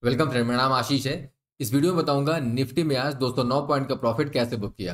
Welcome friend, मेरा नाम आशीष है। इस वीडियो में बताऊंगा निफ्टी में आज 209 पॉइंट का प्रॉफिट कैसे बुक किया।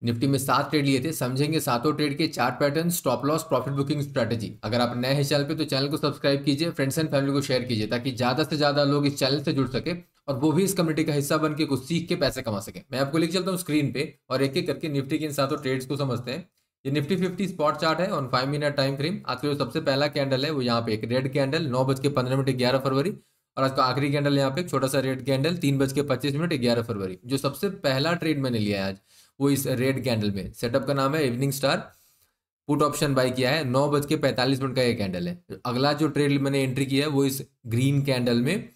निफ्टी में 7 ट्रेड लिए थे, समझेंगे सातों ट्रेड के chart pattern, stop loss, profit booking strategy. अगर आप नए हैं चैनल पे तो चैनल को सब्सक्राइब कीजिए, फ्रेंड्स एंड फैमिली को शेयर कीजिए ताकि ज़्यादा से ज़्यादा लोग इस चैनल से जुड़ सके और वो भी इस कम्युनिटी का हिस्सा बन के कुछ सीख के पैसे कमा सके। मैं आपको लेकर चलता हूँ स्क्रीन पे और एक एक करके निफ्टी के इन सातों ट्रेड्स को समझते हैं। ये निफ्टी 50 स्पॉट चार्ट है ऑन 5 मिनट टाइम फ्रेम। आज का जो सबसे पहला कैंडल है वो यहाँ पे एक रेड कैंडल 9:15 11 फरवरी, और आज का आखिरी कैंडल यहाँ पे एक छोटा सा रेड कैंडल 3:25 11 फरवरी। जो सबसे पहला ट्रेड मैंने लिया है आज वो इस रेड कैंडल में। सेटअप का नाम है evening star, put option buy किया है। 9:45 का ये कैंडल है। अगला जो ट्रेड मैंने एंट्री किया है वो इस ग्रीन कैंडल में।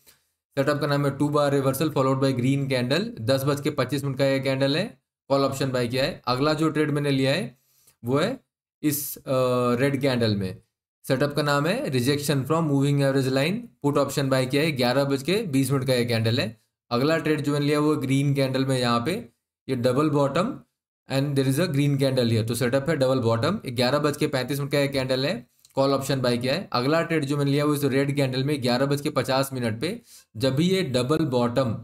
सेटअप का नाम है 2 बार reversal followed by green candle. 10:25 का ये कैंडल है। कॉल ऑप्शन बाय किया है। अगला जो ट्रेड मैंने लिया है वो है इस रेड कैंडल में। सेटअप का नाम है rejection from moving average line. Put option buy किया है। 11:20 का ये कैंडल है। अगला ट्रेड जो मैंने लिया वो ग्रीन कैंडल में। यहाँ पे ये double bottom and there is a green candle here, तो सेटअप है डबल बॉटम। 11:35 का ये कैंडल है। कॉल ऑप्शन बाय किया है। अगला ट्रेड जो मैंने लिया वो इस रेड कैंडल में 11:50 पे। जब भी ये डबल बॉटम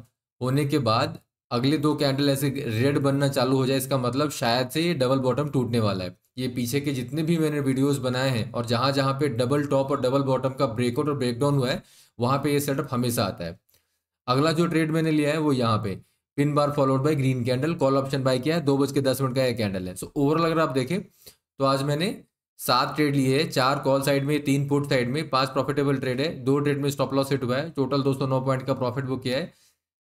होने के बाद अगले दो कैंडल ऐसे रेड बनना चालू हो जाए, इसका मतलब शायद से ये डबल बॉटम टूटने वाला है। ये पीछे के जितने भी मैंने वीडियोस बनाए हैं और जहां जहां पे डबल टॉप और डबल बॉटम का ब्रेकआउट और ब्रेकडाउन हुआ है वहां पे ये सेटअप हमेशा आता है। अगला जो ट्रेड मैंने लिया है वो यहाँ पे pin bar followed by green candle. Call option buy किया है। 2:10 का ये कैंडल है। सो ओवरऑल अगर आप देखें तो आज मैंने 7 ट्रेड लिए हैं। 4 कॉल साइड में, 3 पुट साइड में, 5 प्रॉफिटेबल ट्रेड है। 2 ट्रेड में स्टॉप लॉस हिट हुआ है। टोटल 209 पॉइंट का प्रॉफिट बुक किया है।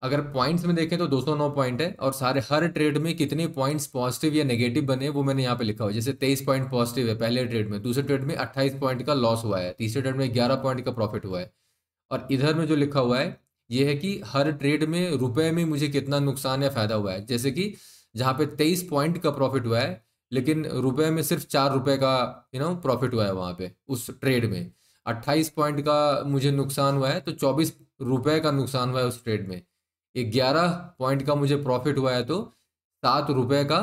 अगर पॉइंट्स में देखें तो 209 पॉइंट है और सारे हर ट्रेड में कितने पॉइंट्स पॉजिटिव या नेगेटिव बने वो मैंने यहाँ पे लिखा हुआ है। जैसे 23 पॉइंट पॉजिटिव है पहले ट्रेड में, दूसरे ट्रेड में 28 पॉइंट का लॉस हुआ है, तीसरे ट्रेड में 11 पॉइंट का प्रॉफिट हुआ है। और इधर में जो लिखा हुआ है ये है कि हर ट्रेड में रुपए में मुझे कितना नुकसान या फायदा हुआ है। जैसे कि जहाँ पे 23 पॉइंट का प्रॉफिट हुआ है लेकिन रुपए में सिर्फ 4 रुपए का प्रॉफिट हुआ है वहाँ पे उस ट्रेड में। 28 पॉइंट का मुझे नुकसान हुआ है तो 24 रुपए का नुकसान हुआ है उस ट्रेड में। 11 पॉइंट का मुझे प्रॉफिट हुआ है तो 7 रुपए का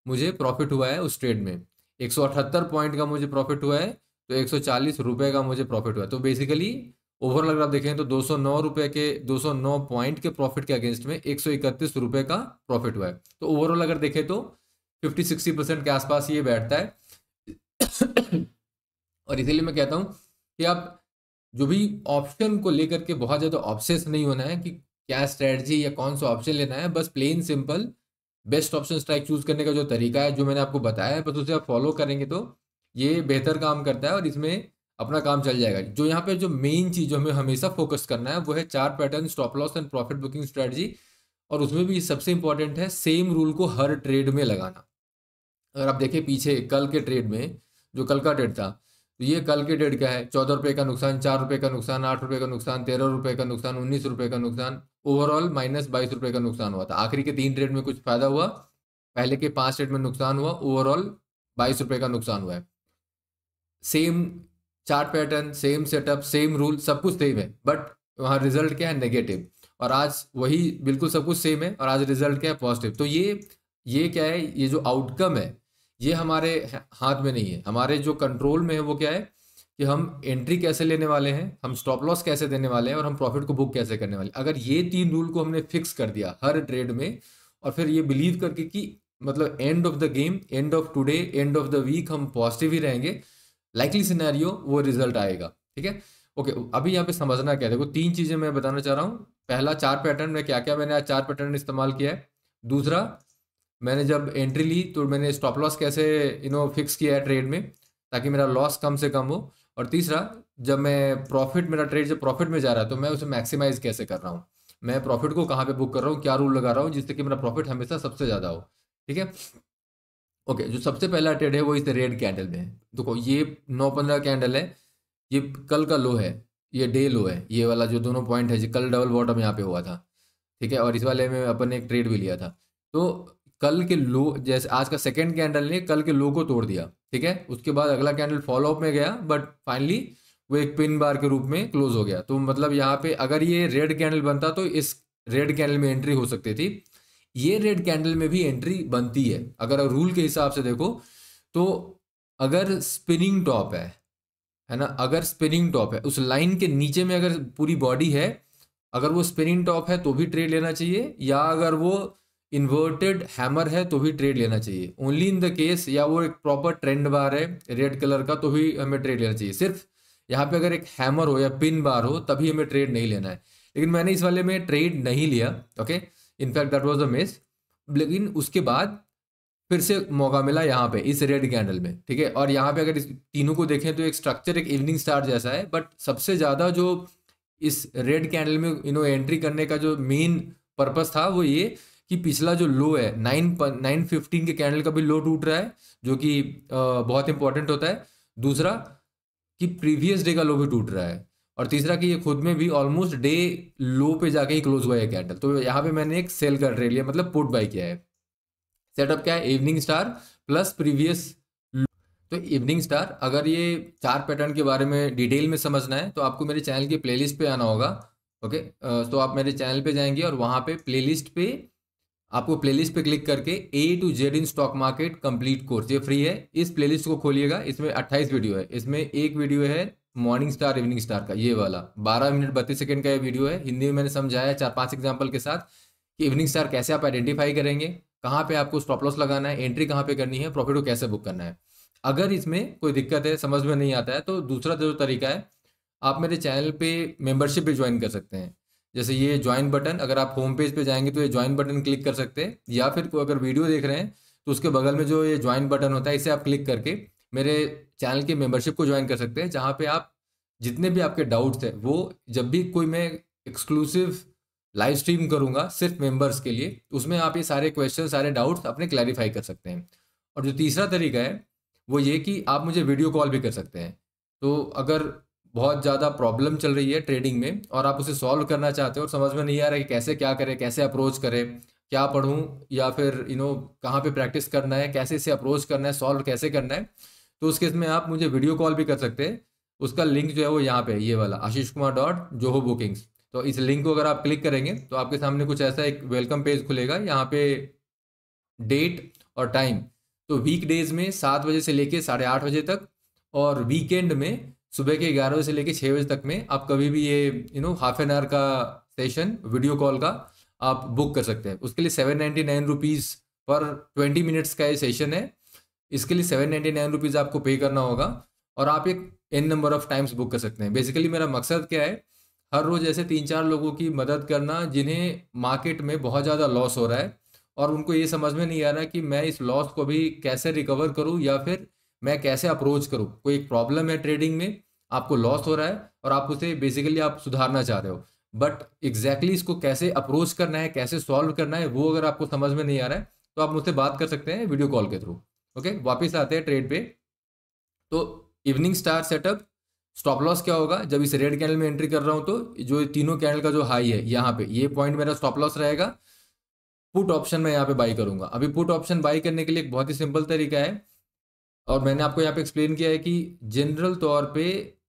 मुझे प्रॉफिट हुआ है उस ट्रेड में। 178 पॉइंट का मुझे प्रॉफिट हुआ है तो 140 रुपए का मुझे प्रॉफिट हुआ है। तो बेसिकली ओवरऑल अगर आप देखें तो 209 पॉइंट के प्रॉफिट के अगेंस्ट में 131 रुपए का प्रॉफिट हुआ है। तो ओवरऑल अगर देखें तो 50-60% के आसपास ये बैठता है। और इसीलिए मैं कहता हूं कि आप जो भी ऑप्शन को लेकर के बहुत ज़्यादा ऑब्सेस नहीं होना है कि क्या स्ट्रेटजी या कौन सा ऑप्शन लेना है। बस plain simple best option strike choose करने का जो तरीका है जो मैंने आपको बताया है, बस उसे आप फॉलो करेंगे तो ये बेहतर काम करता है और इसमें अपना काम चल जाएगा। जो यहाँ पे जो मेन चीज़ जो हमें हमेशा फोकस करना है वो है chart pattern, stop loss and profit booking strategy. और उसमें भी सबसे इंपॉर्टेंट है सेम रूल को हर ट्रेड में लगाना। अगर आप देखें पीछे कल के ट्रेड में, जो कल का ट्रेड था, तो ये कल के ट्रेड का है। 14 रुपए का नुकसान, 4 रुपए का नुकसान, 8 रुपए का नुकसान, 13 रुपए का नुकसान, 19 रुपए का नुकसान, ओवरऑल -22 रुपए का नुकसान हुआ था। आखिरी के 3 ट्रेड में कुछ फायदा हुआ, पहले के 5 ट्रेड में नुकसान हुआ, ओवरऑल 22 रुपए का नुकसान हुआ है। Same chart pattern, same setup, same rule, सब कुछ सेम है, बट वहाँ रिजल्ट क्या है, नेगेटिव। और आज वही बिल्कुल सब कुछ सेम है और आज रिजल्ट क्या है, पॉजिटिव। तो ये क्या है, ये जो आउटकम है ये हमारे हाथ में नहीं है। हमारे जो कंट्रोल में है वो क्या है कि हम एंट्री कैसे लेने वाले हैं, हम स्टॉप लॉस कैसे देने वाले हैं और हम प्रॉफिट को बुक कैसे करने वाले हैं। अगर ये 3 रूल को हमने फिक्स कर दिया हर ट्रेड में और फिर ये बिलीव करके कि मतलब end of the game, end of today, end of the week हम पॉजिटिव ही रहेंगे, लाइकली सिनेरियो वो रिजल्ट आएगा। ठीक है, ओके। अभी यहाँ पे समझना क्या है, देखो 3 चीजें मैं बताना चाह रहा हूँ। पहला, चार पैटर्न में क्या क्या मैंने आज 4 पैटर्न इस्तेमाल किया है। दूसरा, मैंने जब एंट्री ली तो मैंने स्टॉप लॉस कैसे फिक्स किया है ट्रेड में ताकि मेरा लॉस कम से कम हो। और तीसरा, जब मैं प्रॉफिट, मेरा ट्रेड जब प्रॉफिट में जा रहा है तो मैं उसे मैक्सिमाइज कैसे कर रहा हूँ, मैं प्रॉफिट को कहाँ पे बुक कर रहा हूँ, क्या रूल लगा रहा हूँ जिससे कि मेरा प्रॉफिट हमेशा सबसे ज़्यादा हो। ठीक है, ओके। जो सबसे पहला ट्रेड है वो इस रेड कैंडल में है। देखो ये 9:15 कैंडल है, ये कल का लो है, ये डे लो है। ये वाला जो दोनों पॉइंट है, जो कल डबल बॉटम यहाँ पे हुआ था, ठीक है, और इस वाले में अपन ने एक ट्रेड भी लिया था। तो कल के लो, जैसे आज का सेकंड कैंडल ने कल के लो को तोड़ दिया, ठीक है। उसके बाद अगला कैंडल फॉलो अप में गया बट फाइनली वो एक पिन बार के रूप में क्लोज हो गया। तो मतलब यहाँ पे अगर ये रेड कैंडल बनता तो इस रेड कैंडल में एंट्री हो सकती थी, ये रेड कैंडल में भी एंट्री बनती है अगर रूल के हिसाब से देखो तो। अगर स्पिनिंग टॉप है ना, अगर स्पिनिंग टॉप है, उस लाइन के नीचे में अगर पूरी बॉडी है अगर वो स्पिनिंग टॉप है तो भी ट्रेड लेना चाहिए, या अगर वो इन्वर्टेड हैमर है तो भी ट्रेड लेना चाहिए। ओनली इन द केस या वो एक प्रॉपर ट्रेंड बार है रेड कलर का तो भी हमें ट्रेड लेना चाहिए। सिर्फ यहाँ पे अगर एक हैमर हो या पिन बार हो तभी हमें ट्रेड नहीं लेना है। लेकिन मैंने इस वाले में ट्रेड नहीं लिया, okay, in fact that was a miss. लेकिन उसके बाद फिर से मौका मिला यहाँ पे इस रेड कैंडल में, ठीक है। और यहाँ पे अगर इस तीनों को देखें तो एक स्ट्रक्चर एक इवनिंग स्टार जैसा है, बट सबसे ज़्यादा जो इस रेड कैंडल में एंट्री करने का जो मेन पर्पस था वो ये कि पिछला जो लो है 915 के कैंडल का भी लो टूट रहा है, जो कि बहुत इंपॉर्टेंट होता है। दूसरा कि प्रीवियस डे का लो भी टूट रहा है, और तीसरा कि ये खुद में भी ऑलमोस्ट डे लो पे जाके ही क्लोज हुआ है कैंडल। तो यहाँ पे मैंने एक सेल का ट्रेड लिया, मतलब पुट बाय किया है। सेटअप क्या है, इवनिंग स्टार प्लस प्रीवियस। तो इवनिंग स्टार, अगर ये चार पैटर्न के बारे में डिटेल में समझना है तो आपको मेरे चैनल की प्लेलिस्ट पे आना होगा, ओके। तो आप मेरे चैनल पे जाएंगे और वहाँ पे प्लेलिस्ट पे आपको प्लेलिस्ट पे क्लिक करके A to Z in stock market complete course, ये फ्री है। इस प्लेलिस्ट को खोलिएगा, इसमें 28 वीडियो है। इसमें एक वीडियो है मॉर्निंग स्टार इवनिंग स्टार का, ये वाला 12 मिनट 32 सेकंड का ये वीडियो है। हिंदी में मैंने समझाया है 4-5 एग्जाम्पल के साथ कि इवनिंग स्टार कैसे आप आइडेंटिफाई करेंगे, कहाँ पे आपको स्टॉप लॉस लगाना है, एंट्री कहाँ पे करनी है, प्रॉफिट को कैसे बुक करना है। अगर इसमें कोई दिक्कत है, समझ में नहीं आता है, तो दूसरा जो तरीका है, आप मेरे चैनल पे मेंबरशिप पे ज्वाइन कर सकते हैं। जैसे ये ज्वाइन बटन, अगर आप होम पेज पे जाएंगे तो ये ज्वाइन बटन क्लिक कर सकते हैं, या फिर कोई अगर वीडियो देख रहे हैं तो उसके बगल में जो ये ज्वाइन बटन होता है इसे आप क्लिक करके मेरे चैनल की मेंबरशिप को ज्वाइन कर सकते हैं, जहाँ पे आप जितने भी आपके डाउट्स हैं वो जब भी कोई मैं एक्सक्लूसिव लाइव स्ट्रीम करूँगा सिर्फ मेंबर्स के लिए, उसमें आप ये सारे क्वेश्चन सारे डाउट्स अपने क्लैरिफाई कर सकते हैं। और जो तीसरा तरीका है वो ये कि आप मुझे वीडियो कॉल भी कर सकते हैं। तो अगर बहुत ज़्यादा प्रॉब्लम चल रही है ट्रेडिंग में और आप उसे सॉल्व करना चाहते हो और समझ में नहीं आ रहा है कि कैसे क्या करें, कैसे अप्रोच करें, क्या पढ़ूं, या फिर कहाँ पे प्रैक्टिस करना है, कैसे इसे अप्रोच करना है, सॉल्व कैसे करना है, तो उस केस में आप मुझे वीडियो कॉल भी कर सकते हैं। उसका लिंक जो है वो यहाँ पे ये वाला ashishkumar.joho-bookings। तो इस लिंक को अगर आप क्लिक करेंगे तो आपके सामने कुछ ऐसा एक वेलकम पेज खुलेगा। यहाँ पे डेट और टाइम, तो वीक डेज में 7 बजे से लेके 8:30 बजे तक, और वीकेंड में सुबह के 11 बजे से लेके 6 बजे तक में आप कभी भी ये हाफ एन आवर का सेशन वीडियो कॉल का आप बुक कर सकते हैं। उसके लिए 799 रुपीज़ पर 20 मिनट्स का ये सेशन है। इसके लिए 799 रुपीज़ आपको पे करना होगा, और आप एक n number of times book कर सकते हैं। बेसिकली मेरा मकसद क्या है, हर रोज़ ऐसे 3-4 लोगों की मदद करना जिन्हें मार्केट में बहुत ज़्यादा लॉस हो रहा है और उनको ये समझ में नहीं आ रहा कि मैं इस लॉस को भी कैसे रिकवर करूं, या फिर मैं कैसे अप्रोच करूं। कोई एक प्रॉब्लम है ट्रेडिंग में, आपको लॉस हो रहा है और आप उसे बेसिकली आप सुधारना चाह रहे हो, बट एग्जैक्टली इसको कैसे अप्रोच करना है, कैसे सॉल्व करना है, वो अगर आपको समझ में नहीं आ रहा है तो आप मुझसे बात कर सकते हैं वीडियो कॉल के थ्रू, ओके। वापिस आते हैं ट्रेड पे। तो evening star setup, stop loss क्या होगा, जब इस रेड कैंडल में एंट्री कर रहा हूं तो जो तीनों कैंडल का जो हाई है यहाँ पे, ये पॉइंट मेरा स्टॉप लॉस रहेगा। पुट ऑप्शन मैं यहाँ पे बाई करूंगा। अभी पुट ऑप्शन बाई करने के लिए एक बहुत ही सिंपल तरीका है, और मैंने आपको यहाँ पे एक्सप्लेन किया है कि जनरल तौर पे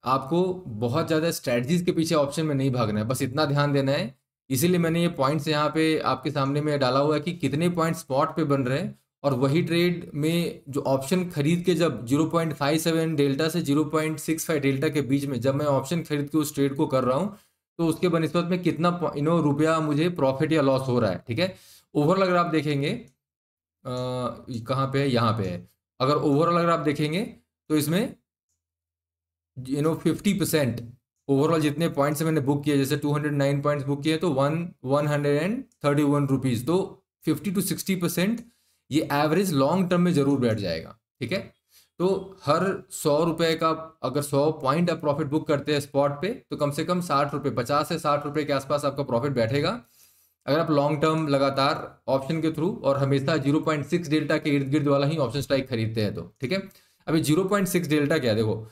आपको बहुत ज़्यादा स्ट्रैटेजीज के पीछे ऑप्शन में नहीं भागना है, बस इतना ध्यान देना है। इसीलिए मैंने ये पॉइंट्स यहाँ पे आपके सामने में डाला हुआ है कि कितने पॉइंट स्पॉट पे बन रहे हैं, और वही ट्रेड में जो ऑप्शन खरीद के जब 0.57 डेल्टा से 0.65 डेल्टा के बीच में जब मैं ऑप्शन खरीद के उस ट्रेड को कर रहा हूँ, तो उसके बनस्पत में कितना रुपया मुझे प्रॉफिट या लॉस हो रहा है, ठीक है। ओवरऑल अगर आप देखेंगे कहाँ पे है, यहाँ पे है। अगर ओवरऑल अगर आप देखेंगे तो इसमें 50% ओवरऑल जितने पॉइंट्स मैंने बुक किए, जैसे 209 पॉइंट्स बुक किए तो 131 रुपीज़, तो 50 to 60% ये एवरेज लॉन्ग टर्म में जरूर बैठ जाएगा, ठीक है। तो हर 100 रुपये का अगर 100 पॉइंट आप प्रॉफिट बुक करते हैं स्पॉट पे, तो कम से कम 60 रुपये, 50 से 60 रुपये के आसपास आपका प्रॉफिट बैठेगा अगर आप लॉन्ग टर्म लगातार ऑप्शन के थ्रू और हमेशा 0.6 डेल्टा के इर्द गिर्द वाला ही ऑप्शन स्ट्राइक खरीदते हैं तो, ठीक है। अभी 0.6 डेल्टा क्या है, देखो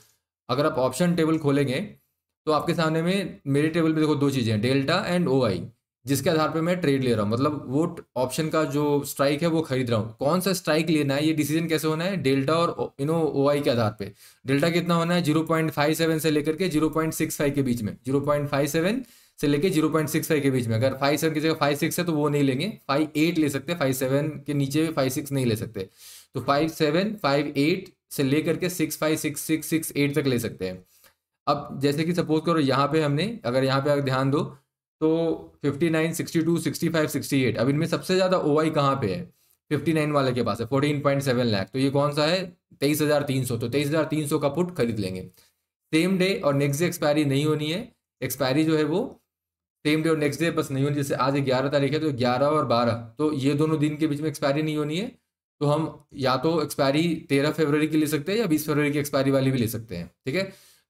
अगर आप ऑप्शन टेबल खोलेंगे तो आपके सामने में मेरे टेबल पे देखो दो चीज़ें हैं, डेल्टा एंड OI, जिसके आधार पे मैं ट्रेड ले रहा हूँ, मतलब वो ऑप्शन का जो स्ट्राइक है वो खरीद रहा हूँ। कौन सा स्ट्राइक लेना है ये डिसीजन कैसे होना है, डेल्टा और OI के आधार पे। डेल्टा कितना होना है, 0.57 से लेकर के 0.65 के बीच में, 0.57 से लेके 0.65 के बीच में। अगर 57 की जगह 56 है तो वो नहीं लेंगे, 58 ले सकते हैं, 57 के नीचे 56 नहीं ले सकते। तो 57, 58 से लेकर के 65, 66, 68 तक ले सकते हैं। अब जैसे कि सपोज करो यहाँ पे हमने, अगर यहाँ पे अगर ध्यान दो तो 59, 62, 65, 68, अब इनमें सबसे ज़्यादा OI कहाँ पे है? 59 वाले के पास है 14.7 लाख। तो ये कौन सा है? 23,300। तो 23,300 का पुट खरीद लेंगे। सेम डे और नेक्स्ट डे एक्सपायरी नहीं होनी है। एक्सपायरी जो है वो सेम डे और नेक्स्ट डे बस नहीं होनी। जैसे आज 11 तारीख है तो 11 और 12, तो ये दोनों दिन के बीच में एक्सपायरी नहीं होनी है। तो हम या तो एक्सपायरी 13 फरवरी की ले सकते हैं या 20 फरवरी की एक्सपायरी वाली भी ले सकते हैं। ठीक है,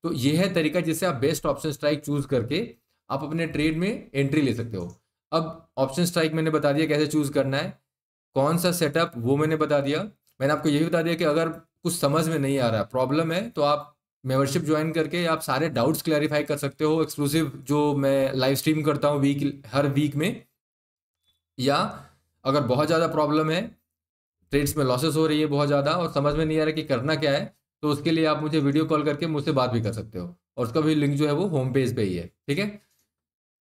तो ये है तरीका जिससे आप बेस्ट ऑप्शन स्ट्राइक चूज करके आप अपने ट्रेड में एंट्री ले सकते हो। अब ऑप्शन स्ट्राइक मैंने बता दिया कैसे चूज करना है, कौन सा सेटअप वो मैंने बता दिया। मैंने आपको ये भी बता दिया कि अगर कुछ समझ में नहीं आ रहा, प्रॉब्लम है, तो आप मेंबरशिप ज्वाइन करके आप सारे डाउट्स क्लैरिफाई कर सकते हो। एक्सक्लूसिव जो मैं लाइव स्ट्रीम करता हूँ हर वीक में। या अगर बहुत ज़्यादा प्रॉब्लम है, ट्रेड्स में लॉसेस हो रही है बहुत ज़्यादा और समझ में नहीं आ रहा कि करना क्या है, तो उसके लिए आप मुझे वीडियो कॉल करके मुझसे बात भी कर सकते हो, और उसका भी लिंक जो है वो होम पेज पे ही है। ठीक है,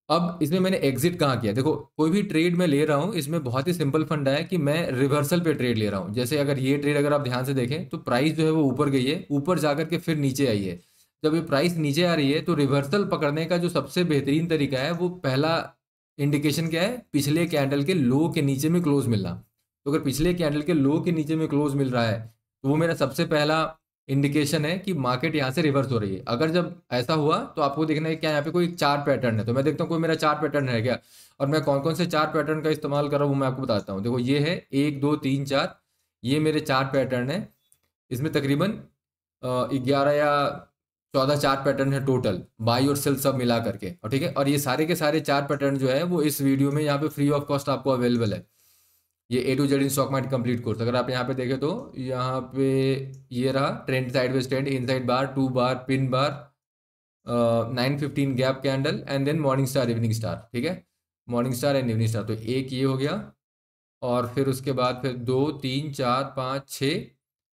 अब इसमें मैंने एग्जिट कहाँ किया? देखो, कोई भी ट्रेड मैं ले रहा हूँ, इसमें बहुत ही सिंपल फंडा है कि मैं रिवर्सल पे ट्रेड ले रहा हूँ। जैसे अगर ये ट्रेड अगर आप ध्यान से देखें तो प्राइस जो है वो ऊपर गई है, ऊपर जाकर के फिर नीचे आई है। जब ये प्राइस नीचे आ रही है तो रिवर्सल पकड़ने का जो सबसे बेहतरीन तरीका है वो पहला इंडिकेशन क्या है? पिछले कैंडल के लो के नीचे में क्लोज मिलना। तो अगर पिछले कैंडल के लो के नीचे में क्लोज मिल रहा है तो वो मेरा सबसे पहला इंडिकेशन है कि मार्केट यहाँ से रिवर्स हो रही है। अगर जब ऐसा हुआ तो आपको देखना है क्या यहाँ पे कोई चार पैटर्न है। तो मैं देखता हूँ कोई मेरा चार पैटर्न है क्या, और मैं कौन कौन से चार पैटर्न का इस्तेमाल कर रहा हूँ वो मैं आपको बताता हूँ। देखो, ये है 1, 2, 3, 4, ये मेरे चार पैटर्न है। इसमें तकरीबन 11 या 14 चार पैटर्न है टोटल, बाई और सेल सब मिला करके। और ठीक है, और ये सारे के सारे चार पैटर्न जो है वो इस वीडियो में यहाँ पे फ्री ऑफ कॉस्ट आपको अवेलेबल है। ये A to Z in stock market complete course. अगर आप यहाँ पे देखें तो यहाँ पे ये रहा trend, sideways trend, inside bar, 2 bar, pin bar, 9:15 gap candle, and then morning star, evening star. ठीक है, morning star and evening star. तो एक ये हो गया, और फिर उसके बाद फिर 2, 3, 4, 5, 6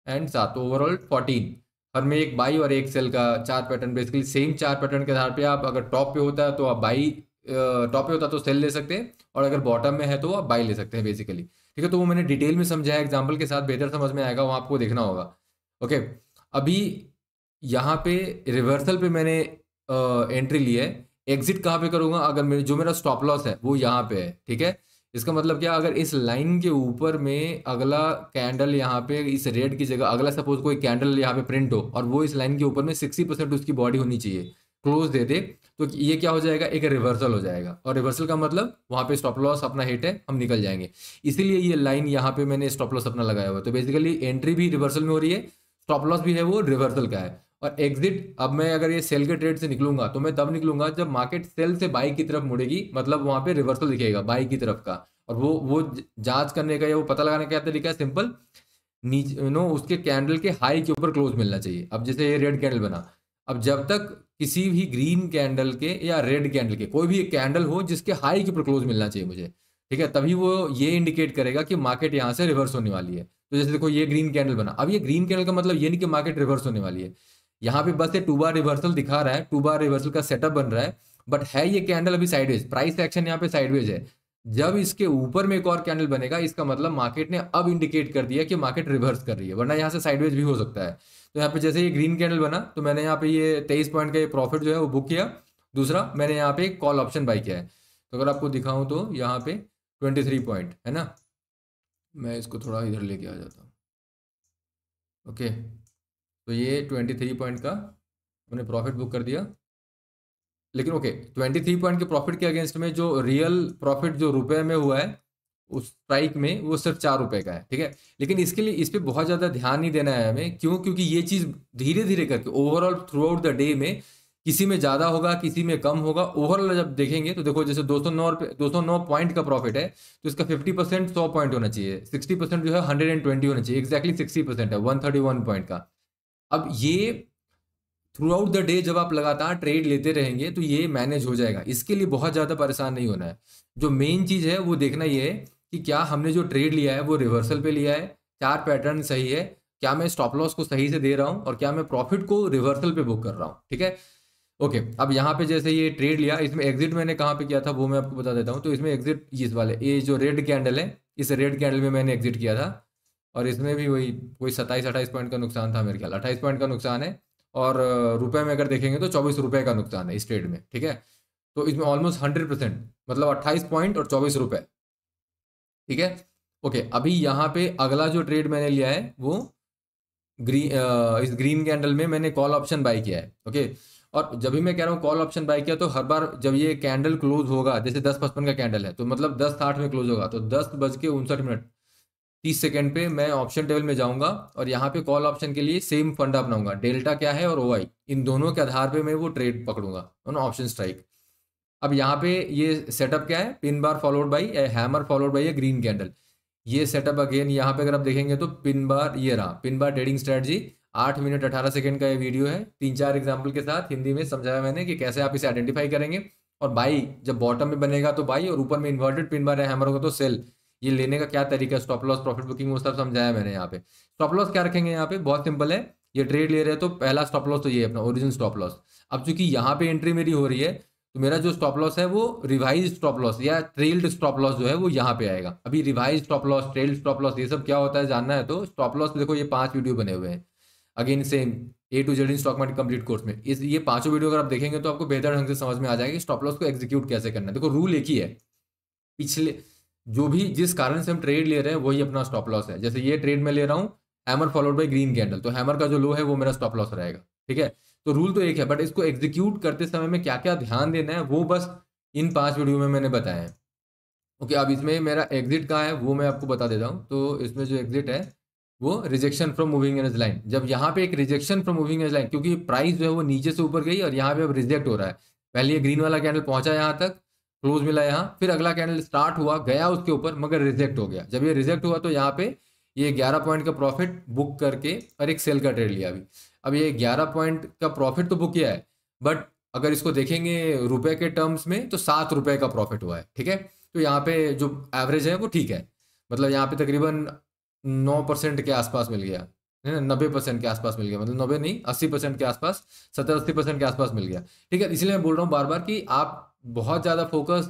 एंड 7, ओवरऑल 14। हर में एक बाई और एक सेल का चार पैटर्न, बेसिकली सेम चार पैटर्न के आधार पे आप अगर टॉप पे होता है तो आप बाई, टॉप पे होता है तो सेल ले सकते हैं, और अगर बॉटम में है तो आप बाई ले सकते हैं बेसिकली। ठीक है, तो वो मैंने डिटेल में समझाया एग्जाम्पल के साथ, बेहतर समझ में आएगा, वो आपको देखना होगा। ओके, अभी यहाँ पे रिवर्सल पे मैंने एंट्री ली है। एग्जिट कहाँ पे करूँगा? अगर मेरे जो मेरा स्टॉप लॉस है वो यहाँ पे है। ठीक है, इसका मतलब क्या, अगर इस लाइन के ऊपर में अगला कैंडल यहाँ पे इस रेड की जगह अगला सपोज कोई कैंडल यहाँ पे प्रिंट हो और वो इस लाइन के ऊपर में 60% उसकी बॉडी होनी चाहिए, क्लोज दे दे, तो ये क्या हो जाएगा? एक रिवर्सल हो जाएगा। और रिवर्सल का मतलब वहाँ पे स्टॉप लॉस अपना हिट है, हम निकल जाएंगे। इसीलिए ये लाइन यहाँ पे मैंने स्टॉप लॉस अपना लगाया हुआ है। तो बेसिकली एंट्री भी रिवर्सल में हो रही है, स्टॉप लॉस भी है वो रिवर्सल का है। और एग्जिट, अब मैं अगर ये सेल के ट्रेड से निकलूंगा तो मैं तब निकलूंगा जब मार्केट सेल से बाई की तरफ मुड़ेगी, मतलब वहां पे रिवर्सल दिखेगा बाई की तरफ का। और वो जांच करने का या वो पता लगाने का क्या तरीका है? सिंपल, नीचे उसके कैंडल के हाई के ऊपर क्लोज मिलना चाहिए। अब जैसे ये रेड कैंडल बना, अब जब तक किसी भी ग्रीन कैंडल के या रेड कैंडल के कोई भी एक कैंडल हो जिसके हाई के ऊपर क्लोज मिलना चाहिए मुझे, ठीक है, तभी वो ये इंडिकेट करेगा कि मार्केट यहाँ से रिवर्स होने वाली है। तो जैसे देखो ये ग्रीन कैंडल बना, अब ये ग्रीन कैंडल का मतलब ये नहीं कि मार्केट रिवर्स होने वाली है। यहाँ पे बस ये 2 बार रिवर्सल दिखा रहा है, 2 बार रिवर्सल का सेटअप बन रहा है, बट है ये कैंडल अभी साइडवेज, प्राइस एक्शन यहाँ पे साइडवेज है। जब इसके ऊपर में एक और कैंडल बनेगा, इसका मतलब मार्केट ने अब इंडिकेट कर दिया कि मार्केट रिवर्स कर रही है, वरना यहाँ से साइडवेज भी हो सकता है। तो यहाँ पे जैसे ये ग्रीन कैंडल बना तो मैंने यहाँ पे ये 23 पॉइंट का ये प्रॉफिट जो है वो बुक किया। दूसरा, मैंने यहाँ पे कॉल ऑप्शन बाई किया है। तो अगर आपको दिखाऊं तो यहाँ पे 23 पॉइंट है ना, मैं इसको थोड़ा इधर लेके आ जाता हूँ। ओके, तो ये 23 पॉइंट का मैंने प्रॉफिट बुक कर दिया। लेकिन ओके, 23 पॉइंट के प्रॉफिट के अगेंस्ट में जो रियल प्रॉफिट जो रुपए में हुआ है उस स्ट्राइक में, वो सिर्फ 4 रुपए का है। ठीक है, लेकिन इसके लिए इस पे बहुत ज़्यादा ध्यान नहीं देना है हमें। क्यों? क्योंकि ये चीज़ धीरे धीरे करके overall through out the day में किसी में ज़्यादा होगा, किसी में कम होगा। ओवरऑल जब देखेंगे तो देखो, जैसे 209 पॉइंट का प्रॉफिट है तो इसका 50% 100 पॉइंट होना चाहिए, 60% जो है 120 होना चाहिए, एक्जैक्टली 60% है 131 पॉइंट का। अब ये थ्रू आउट द डे जब आप लगातार ट्रेड लेते रहेंगे तो ये मैनेज हो जाएगा। इसके लिए बहुत ज़्यादा परेशान नहीं होना है। जो मेन चीज़ है वो देखना ये है कि क्या हमने जो ट्रेड लिया है वो रिवर्सल पे लिया है, चार पैटर्न सही है, क्या मैं स्टॉप लॉस को सही से दे रहा हूँ, और क्या मैं प्रॉफिट को रिवर्सल पे बुक कर रहा हूँ। ठीक है, ओके, अब यहाँ पे जैसे ये ट्रेड लिया, इसमें एग्जिट मैंने कहाँ पे किया था वो मैं आपको बता देता हूँ। तो इसमें एग्जिट इस वाले, ये जो रेड कैंडल है, इस रेड कैंडल में मैंने एग्जिट किया था, और इसमें भी वही कोई 27-28 पॉइंट का नुकसान था, मेरे ख्याल 28 पॉइंट का नुकसान है। और रुपए में अगर देखेंगे तो 24 रुपए का नुकसान है इस ट्रेड में। ठीक है, तो इसमें ऑलमोस्ट 100%, मतलब 28 पॉइंट और 24 रुपए। ठीक है, ओके। अभी यहाँ पे अगला जो ट्रेड मैंने लिया है वो इस ग्रीन कैंडल में मैंने कॉल ऑप्शन बाय किया है। ओके, और जब भी मैं कह रहा हूँ कॉल ऑप्शन बाय किया, तो हर बार जब ये कैंडल क्लोज होगा, जैसे 10:55 का कैंडल है, तो मतलब 10:60 में क्लोज होगा, तो 10:59 30 सेकंड पे मैं ऑप्शन टेबल में जाऊंगा और यहाँ पे कॉल ऑप्शन के लिए सेम फंडा अपनाऊंगा, डेल्टा क्या है और ओआई, इन दोनों के आधार पे मैं वो ट्रेड पकड़ूंगा, ऑप्शन स्ट्राइक। अब यहाँ पे ये सेटअप क्या है, pin bar followed by hammer followed by A green candle. ये सेटअप अगेन यहाँ पे अगर आप देखेंगे तो पिन बार, ये रहा pin bar trading strategy. 8 minute 18 second का ये वीडियो है, 3-4 एग्जाम्पल के साथ हिंदी में समझाया मैंने कि कैसे आप इसे आइडेंटिफाई करेंगे। और बाई जब बॉटम में बनेगा तो बाई, और ऊपर में इन्वर्टेड पिन बार है हैमर होगा तो सेल। ये लेने का क्या तरीका है, स्टॉप लॉस प्रॉफिट बुकिंग, वो सब समझाया मैंने यहाँ पे। स्टॉप लॉस क्या रखेंगे यहाँ पे, बहुत सिंपल है। ये ट्रेड ले रहे हैं तो पहला स्टॉप लॉस तो ये है अपना ओरिजिन स्टॉप लॉस। अब चूंकि यहाँ पे एंट्री मेरी हो रही है, तो मेरा जो स्टॉप लॉस है वो रिवाइज स्टॉप लॉस या ट्रेल्ड स्टॉप लॉस जो है वो यहाँ पे आएगा। अभी revise stop loss, trailed stop loss, ये सब क्या होता है जानना है तो स्टॉप लॉस देखो, ये 5 वीडियो बने हुए हैं again same A to Z in stock market complete course में। इस ये 5 वीडियो अगर आप देखेंगे तो आपको बेहतर ढंग से समझ में आ जाएगा कि स्टॉप लॉस को एग्जीक्यूट कैसे करना है। देखो रूल एक ही है, पिछले जो भी जिस कारण से हम ट्रेड ले रहे हैं वही अपना स्टॉप लॉस है। जैसे ये ट्रेड में ले रहा हूँ hammer followed by green candle, तो हैमर का जो लो है वो मेरा स्टॉप लॉस रहेगा। ठीक है, तो रूल तो एक है, बट इसको एग्जीक्यूट करते समय में क्या क्या ध्यान देना है वो बस इन 5 वीडियो में मैंने बताया है। ओके, अब इसमें मेरा एग्जिट कहाँ है वो मैं आपको बता देता हूँ। तो इसमें जो एग्जिट है वो rejection from moving average line. जब यहाँ पे एक rejection from moving average line, क्योंकि प्राइस जो है वो नीचे से ऊपर गई और यहाँ पे अब रिजेक्ट हो रहा है। पहले ये ग्रीन वाला कैंडल पहुंचा यहाँ तक, क्लोज मिला यहाँ, फिर अगला कैंडल स्टार्ट हुआ गया उसके ऊपर, मगर रिजेक्ट हो गया। जब ये रिजेक्ट हुआ तो यहाँ पे ये 11 पॉइंट का प्रॉफिट बुक करके और एक सेल का ट्रेड लिया। अभी अब ये 11 पॉइंट का प्रॉफिट तो बुक किया है, बट अगर इसको देखेंगे रुपए के टर्म्स में तो 7 रुपए का प्रॉफिट हुआ है। ठीक है, तो यहाँ पे जो एवरेज है वो ठीक है, मतलब यहाँ पे तकरीबन 9% के आसपास मिल गया है ना, 90% के आसपास मिल गया, मतलब 90 नहीं 80% के आसपास, 70-80% के आसपास मिल गया। ठीक है, इसलिए मैं बोल रहा हूँ बार बार कि आप बहुत ज़्यादा फोकस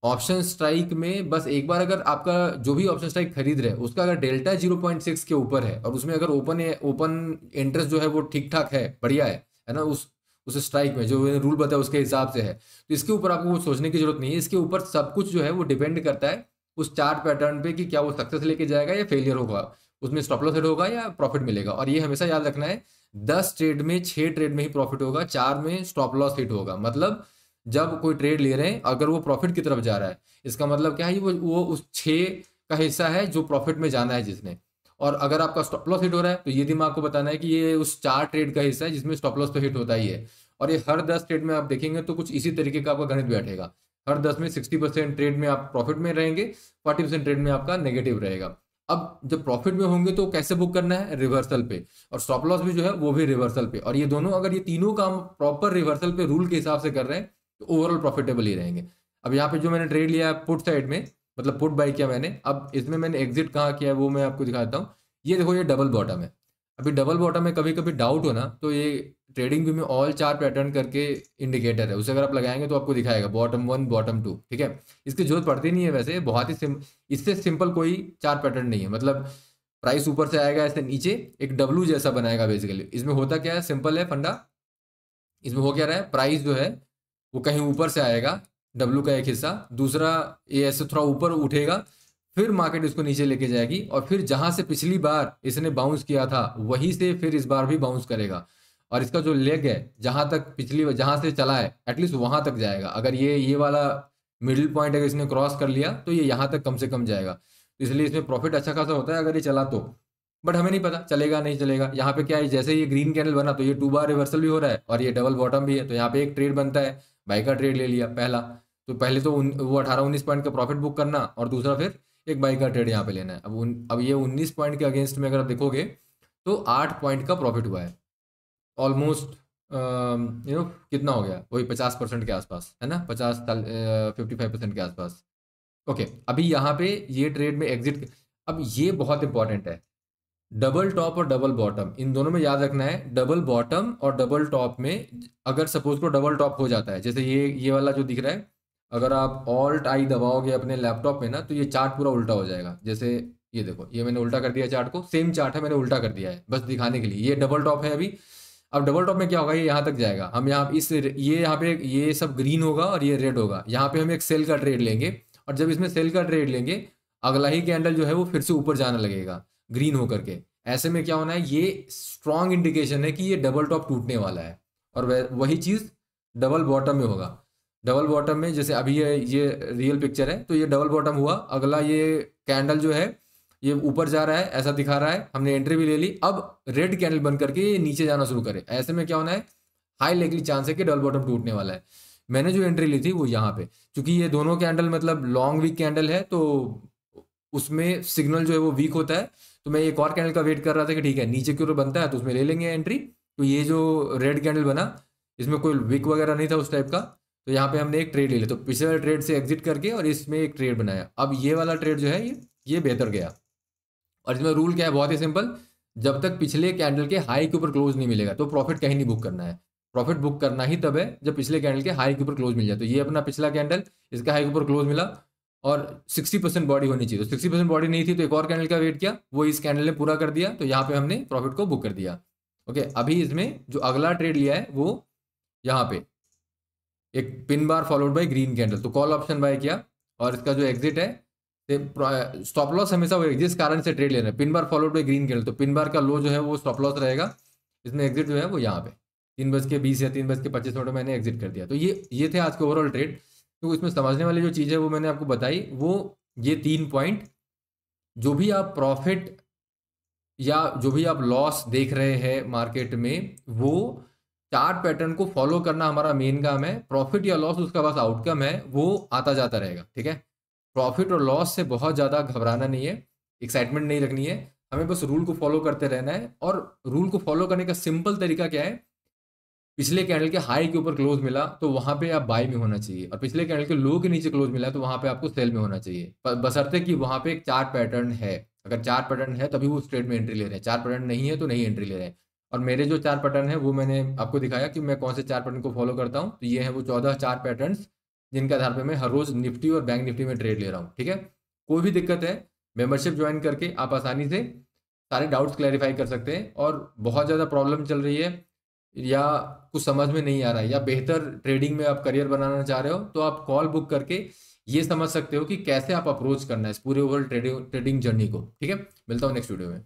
ऑप्शन स्ट्राइक में, बस एक बार अगर आपका जो भी ऑप्शन स्ट्राइक खरीद रहे हैं उसका अगर डेल्टा 0.6 के ऊपर है और उसमें अगर ओपन इंटरेस्ट जो है वो ठीक ठाक है, बढ़िया है ना, उस स्ट्राइक में जो रूल बताया उसके हिसाब से है, तो इसके ऊपर आपको कुछ सोचने की जरूरत नहीं है। इसके ऊपर सब कुछ जो है वो डिपेंड करता है उस चार्ट पैटर्न पे कि क्या वो सक्सेस लेके जाएगा या फेलियर होगा, उसमें स्टॉप लॉस हिट होगा या प्रॉफिट मिलेगा। और ये हमेशा याद रखना है, 10 ट्रेड में 6 ट्रेड में ही प्रॉफिट होगा, 4 में स्टॉप लॉस हिट होगा। मतलब जब कोई ट्रेड ले रहे हैं अगर वो प्रॉफिट की तरफ जा रहा है, इसका मतलब क्या है, वो उस 6 का हिस्सा है जो प्रॉफिट में जाना है जिसने। और अगर आपका स्टॉप लॉस हिट हो रहा है तो ये दिमाग को बताना है कि ये उस 4 ट्रेड का हिस्सा है जिसमें स्टॉप लॉस तो हिट होता ही है। और ये हर 10 ट्रेड में आप देखेंगे तो कुछ इसी तरीके का आपका गणित बैठेगा। हर 10 में 60% ट्रेड में आप प्रॉफिट में रहेंगे, 40% ट्रेड में आपका नेगेटिव रहेगा। अब जब प्रॉफिट में होंगे तो कैसे बुक करना है, रिवर्सल पे, और स्टॉप लॉस भी जो है वो भी रिवर्सल पे। और ये दोनों अगर ये तीनों काम प्रॉपर रिवर्सल पे रूल के हिसाब से कर रहे हैं तो ओवरऑल प्रॉफिटेबल ही रहेंगे। अब यहाँ पे जो मैंने ट्रेड लिया है पुट साइड में, मतलब पुट बाय किया मैंने, अब इसमें मैंने एग्जिट कहाँ किया है वो मैं आपको दिखाता हूँ। ये देखो, ये डबल बॉटम है। अभी डबल बॉटम में कभी कभी डाउट हो ना, तो ये ट्रेडिंग व्यू में ऑल 4 पैटर्न करके इंडिकेटर है, उसे अगर आप लगाएंगे तो आपको दिखाएगा बॉटम 1 बॉटम 2। ठीक है, इसकी जरूरत पड़ती नहीं है वैसे, बहुत ही इससे सिंपल कोई 4 पैटर्न नहीं है। मतलब प्राइस ऊपर से आएगा ऐसे नीचे एक डब्लू जैसा बनाएगा बेसिकली। इसमें होता क्या है, सिंपल है फंडा। इसमें हो क्या रहा है, प्राइस जो है वो कहीं ऊपर से आएगा, डब्लू का एक हिस्सा, दूसरा ये ऐसे थोड़ा ऊपर उठेगा, फिर मार्केट इसको नीचे लेके जाएगी, और फिर जहां से पिछली बार इसने बाउंस किया था वहीं से फिर इस बार भी बाउंस करेगा। और इसका जो लेग है जहां तक पिछली जहां से चला है एटलीस्ट वहां तक जाएगा। अगर ये वाला मिडिल पॉइंट अगर इसने क्रॉस कर लिया तो ये यहाँ तक कम से कम जाएगा, तो इसलिए इसमें प्रॉफिट अच्छा खासा होता है अगर ये चला तो। बट हमें नहीं पता चलेगा नहीं चलेगा। यहाँ पे क्या है, जैसे ये ग्रीन कैंडल बना तो ये 2 बार रिवर्सल भी हो रहा है और ये डबल बॉटम भी है, तो यहाँ पे एक ट्रेड बनता है, बाई का ट्रेड ले लिया पहला। तो पहले तो वो 18-19 पॉइंट का प्रॉफिट बुक करना, और दूसरा फिर एक बाई का ट्रेड यहाँ पे लेना है। अब ये 19 पॉइंट के अगेंस्ट में अगर आप देखोगे तो 8 पॉइंट का प्रॉफिट हुआ है ऑलमोस्ट। कितना हो गया, वही 50% के आसपास है ना, 55% के आसपास। ओके, अभी यहाँ पे ये ट्रेड में एग्जिट, अब ये बहुत इंपॉर्टेंट है, डबल टॉप और डबल बॉटम इन दोनों में याद रखना है। डबल बॉटम और डबल टॉप में अगर सपोज को डबल टॉप हो जाता है, जैसे ये वाला जो दिख रहा है, अगर आप ऑल्ट आई दबाओगे अपने लैपटॉप में ना तो ये चार्ट पूरा उल्टा हो जाएगा। जैसे ये देखो, ये मैंने उल्टा कर दिया चार्ट को, सेम चार्ट है मैंने उल्टा कर दिया है बस दिखाने के लिए। ये डबल टॉप है अभी, अब डबल टॉप में क्या होगा, ये यहाँ तक जाएगा, हम यहाँ इस ये यहाँ पे ये सब ग्रीन होगा और ये रेड होगा, यहाँ पे हम एक सेल का ट्रेड लेंगे, और जब इसमें सेल का ट्रेड लेंगे अगला ही कैंडल जो है वो फिर से ऊपर जाने लगेगा ग्रीन होकर के। ऐसे में क्या होना है, ये स्ट्रॉन्ग इंडिकेशन है कि ये डबल टॉप टूटने वाला है। और वही चीज़ डबल बॉटम में होगा। डबल बॉटम में जैसे अभी ये रियल पिक्चर है, तो ये डबल बॉटम हुआ, अगला ये कैंडल जो है ये ऊपर जा रहा है, ऐसा दिखा रहा है, हमने एंट्री भी ले ली, अब रेड कैंडल बन करके ये नीचे जाना शुरू करे। ऐसे में क्या होना है, हाई लेकली चांस है कि डबल बॉटम टूटने वाला है। मैंने जो एंट्री ली थी वो यहाँ पे, क्योंकि ये दोनों कैंडल मतलब लॉन्ग वीक कैंडल है, तो उसमें सिग्नल जो है वो वीक होता है, तो मैं एक और कैंडल का वेट कर रहा था कि ठीक है नीचे की ओर बनता है तो उसमें ले लेंगे एंट्री। तो ये जो रेड कैंडल बना इसमें कोई विक वगैरह नहीं था उस टाइप का, तो यहाँ पे हमने एक ट्रेड ले लिया, तो पिछले वाले ट्रेड से एग्जिट करके और इसमें एक ट्रेड बनाया। अब ये वाला ट्रेड जो है ये बेहतर गया। और इसमें रूल क्या है, बहुत ही सिंपल, जब तक पिछले कैंडल के हाई के ऊपर क्लोज नहीं मिलेगा तो प्रॉफिट कहीं नहीं बुक करना है। प्रॉफिट बुक करना ही तब है जब पिछले कैंडल के हाई के ऊपर क्लोज मिल जाए। तो ये अपना पिछला कैंडल, इसका हाई के ऊपर क्लोज मिला और 60% बॉडी होनी चाहिए, तो 60% बॉडी नहीं थी, तो एक और कैंडल का वेट किया, वो इस कैंडल ने पूरा कर दिया, तो यहाँ पे हमने प्रॉफिट को बुक कर दिया। ओके, अभी इसमें जो अगला ट्रेड लिया है वो यहाँ पे एक pin bar followed by green candle, तो कॉल ऑप्शन बाय किया, और इसका जो एग्जिट है, स्टॉप लॉस हमेशा वो जिस कारण से ट्रेड ले रहे हैं, pin bar followed by green candle, तो पिन बार का लो जो है वो स्टॉप लॉस रहेगा। इसमें एग्जिट जो है वो यहाँ पे 3:20 या 3:25 मैंने एग्जिट कर दिया। तो ये थे आज के ओवरऑल ट्रेड। तो इसमें समझने वाली जो चीज़ है वो मैंने आपको बताई, वो ये 3 पॉइंट, जो भी आप प्रॉफिट या जो भी आप लॉस देख रहे हैं मार्केट में, वो चार्ट पैटर्न को फॉलो करना हमारा मेन काम है। प्रॉफिट या लॉस उसका बस आउटकम है, वो आता जाता रहेगा, ठीक है। प्रॉफिट और लॉस से बहुत ज़्यादा घबराना नहीं है, एक्साइटमेंट नहीं रखनी है, हमें बस रूल को फॉलो करते रहना है। और रूल को फॉलो करने का सिंपल तरीका क्या है, पिछले कैंडल के हाई के ऊपर क्लोज मिला तो वहां पे आप बाय में होना चाहिए, और पिछले कैंडल के लो के नीचे क्लोज मिला तो वहां पे आपको सेल में होना चाहिए, बशर्ते कि वहां पे एक चार्ट पैटर्न है। अगर चार्ट पैटर्न है तभी वो ट्रेड में एंट्री ले रहे हैं, चार्ट पैटर्न नहीं है तो नहीं एंट्री ले रहे हैं। और मेरे जो चार पैटर्न है वो मैंने आपको दिखाया कि मैं कौन से चार पैटर्न को फॉलो करता हूँ। तो ये है वो 14 चार पैटर्न जिनके आधार पर मैं हर रोज निफ्टी और बैंक निफ्टी में ट्रेड ले रहा हूँ, ठीक है। कोई भी दिक्कत है, मेंबरशिप ज्वाइन करके आप आसानी से सारे डाउट्स क्लैरिफाई कर सकते हैं। और बहुत ज़्यादा प्रॉब्लम चल रही है या कुछ समझ में नहीं आ रहा है या बेहतर ट्रेडिंग में आप करियर बनाना चाह रहे हो, तो आप कॉल बुक करके ये समझ सकते हो कि कैसे आप अप्रोच करना है इस पूरे ओवरऑल ट्रेडिंग जर्नी को, ठीक है। मिलता हूँ नेक्स्ट वीडियो में।